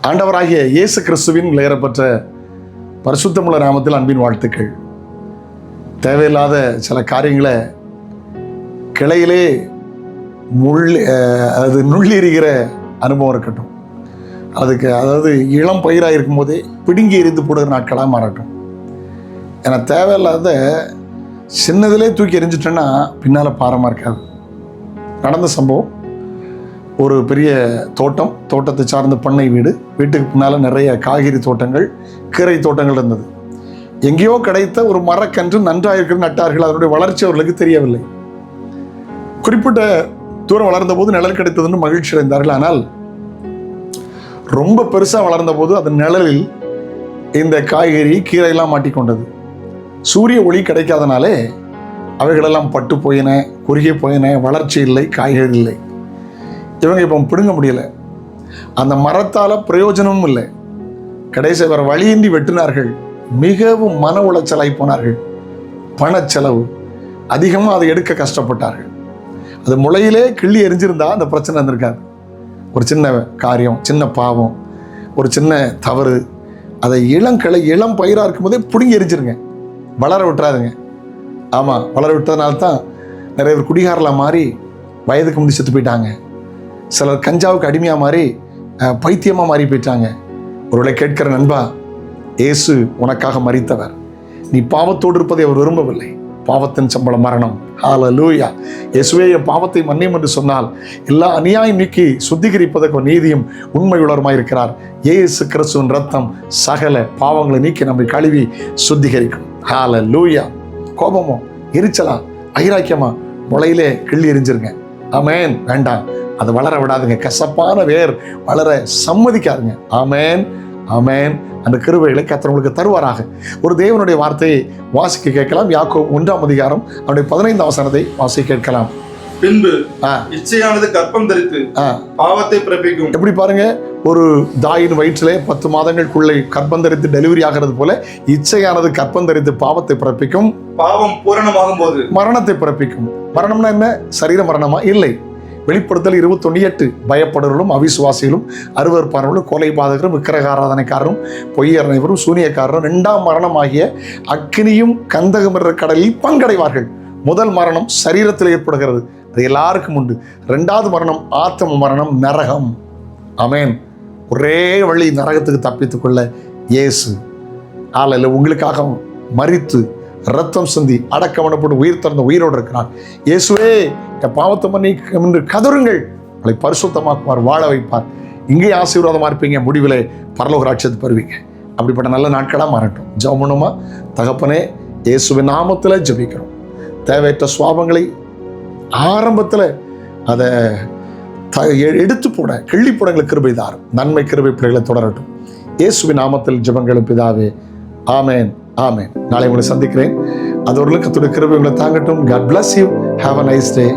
ஆண்டவராகிய இயேசு கிறிஸ்துவின் விலையேறப்பட்ட பரிசுத்தமுள்ள நாமத்தில் அன்பின் வாழ்த்துக்கள். தேவையில்லாத சில காரியங்களை கிளையிலே நுள்ளெறிகிற அனுபவம் இருக்கட்டும், அதாவது இளம் பயிராக இருக்கும் போதே பிடுங்கி எரிந்து போடுகிற நாட்களாக மாறட்டும். ஏன்னா தேவையில்லாத சின்னதிலே தூக்கி எரிஞ்சிட்டேன்னா பின்னால் பாரமாக இருக்காது. நடந்த சம்பவம், ஒரு பெரிய தோட்டத்தை சார்ந்த பண்ணை வீட்டுக்கு பின்னால் நிறைய காய்கறி தோட்டங்கள், கீரை தோட்டங்கள் இருந்தது. எங்கேயோ கிடைத்த ஒரு மரக்கன்று நன்றாக இருக்கிற நட்டார்கள். அதனுடைய வளர்ச்சி அவர்களுக்கு தெரியவில்லை. குறிப்பிட்ட தூரம் வளர்ந்த போது நிழல் கிடைத்ததுன்னு மகிழ்ச்சி அடைந்தார்கள். ஆனால் ரொம்ப பெருசாக வளர்ந்த போது அதன் நிழலில் இந்த காய்கறி கீரையெல்லாம் மாட்டிக்கொண்டது. சூரிய ஒளி கிடைக்காதனாலே அவைகளெல்லாம் பட்டு போயின, குறுகிய போயின, வளர்ச்சி இல்லை, காய்கறி இல்லை. இவங்க இப்போ பிடுங்க முடியல. அந்த மரத்தால் பிரயோஜனமும் இல்லை. கடைசி வர வழியின்றி வெட்டினார்கள். மிகவும் மன உளைச்சலாய் போனார்கள். பணச்செலவு அதிகமாக அதை எடுக்க கஷ்டப்பட்டார்கள். அது முளையிலே கிள்ளி எரிஞ்சிருந்தா அந்த பிரச்சனை இருந்திருக்காது. ஒரு சின்ன காரியம், சின்ன பாவம், ஒரு சின்ன தவறு, அதை இளம் பயிராக இருக்கும்போதே பிடுங்கி எரிஞ்சிருங்க. வளர விட்டுறாதுங்க. ஆமாம், வளர விட்டதுனால தான் நிறைய பேர் குடிகாரலாம் மாறி வயதுக்கு முடி செத்து போயிட்டாங்க. சிலர் கஞ்சாவுக்கு அடிமையாக மாறி பைத்தியமாக மாறி போயிட்டாங்க. ஒருவேளை கேட்கிற நண்பா, இயேசு உனக்காக மரித்தவர். நீ பாவத்தோடு இருப்பதை அவர் விரும்பவில்லை. பாவத்தின் சம்பளம் மரணம். ஹல்லேலூயா. இயேசுவே என் பாவத்தை மன்னியும் என்று சொன்னால் எல்லா அநியாயம் நீக்கி சுத்திகரிப்பதற்கு நீதியும் உண்மையுள்ளவருமாய் இருக்கிறார். இயேசு கிறிஸ்துவின் ரத்தம் சகல பாவங்களை நீக்கி நம்மை கழுவி சுத்திகரிக்கும். ஹல்லேலூயா. கோபமோ, எரிச்சலா, வைராக்கியமா முளையிலே கிள்ளி எரிஞ்சிருங்க. ஆமென். வேண்டாம், அது வளர விடாதுங்க. கசப்பான வேர் வளர சம்மதிக்காதுங்க. ஆமென், ஆமென். அந்த கிருபைகளை கர்த்தர் உங்களுக்கு தருவாராக. ஒரு தேவனுடைய வார்த்தையை வாசிக்க கேட்கலாம். யாக்கோபு 1ஆம் அதிகாரம் அவருடைய 15ஆம் வசனத்தை வாசிக்க கேட்கலாம். பின்பு இச்சையானது கர்ப்பம் தரித்து பாவத்தை பிறப்பிக்கும். எப்படி பாருங்க, ஒரு தாயின் வயிற்றிலே 10 மாதங்களுக்குள்ளே கர்ப்பம் தரித்து டெலிவரி ஆகிறது போல இச்சையானது கர்ப்பம் தரித்து பாவத்தை பிறப்பிக்கும். பாவம் பூரணமாகும் போது மரணத்தை பிறப்பிக்கும். மரணம்னா என்ன? சரீர மரணமா? இல்லை. வெளிப்படுத்தல் 21:8 பயப்படுறவர்களும் அவிசுவாசிகளும் அருவருப்பானவர்களும் கொலைபாதகரும் விக்கிரகாராதனைக்காரரும் பொய்யரனைவரும் சூனியக்காரரும் 2ஆம் மரணம் ஆகிய அக்கினியும் கந்தகம் என்ற கடலில் பங்கடைவார்கள். முதல் மரணம் சரீரத்தில் ஏற்படுகிறது, அது எல்லாருக்கும் உண்டு. 2வது மரணம் ஆத்ம மரணம், நரகம். ஆமென். ஒரே வழி நரகத்துக்கு தப்பித்துக் கொள்ள இயேசு உங்களுக்காக மரித்து ரத்தம் சிந்தி அடக்கம் பண்ணப்பட்டு உயிர் திறந்த உயிரோடு இருக்கிறார். இயேசுவே என் பாவத்தை மன்னிக்கும் என்று கதறுங்கள். உங்களை பரிசுத்தமாக்குவார், வாழ வைப்பார். இங்கே ஆசீர்வாதமாக இருப்பீங்க, முடிவிலே பரலோக ராட்சியத்தை பெறுவீங்க. அப்படிப்பட்ட நல்ல நாட்களாக மாறட்டும். ஜெபம் பண்ணுமா? தகப்பனே, இயேசுவின் நாமத்தில் ஜெபிக்கிறோம். தேவையற்ற சுவாபங்களை ஆரம்பத்தில் அதை எடுத்து போட, கிள்ளி போட எங்களுக்கு கிருபை தாரும். நன்மை கிருபை பிள்ளைகளை தொடரட்டும். இயேசுவின் நாமத்தில் ஜெபங்களும் பிதாவே. ஆமென், ஆமென். நாளை உங்களை சந்திக்கிறேன். அது ஒரு கர்த்தருடைய கிருபை உங்களை தாங்கட்டும். God bless you. Have a nice day.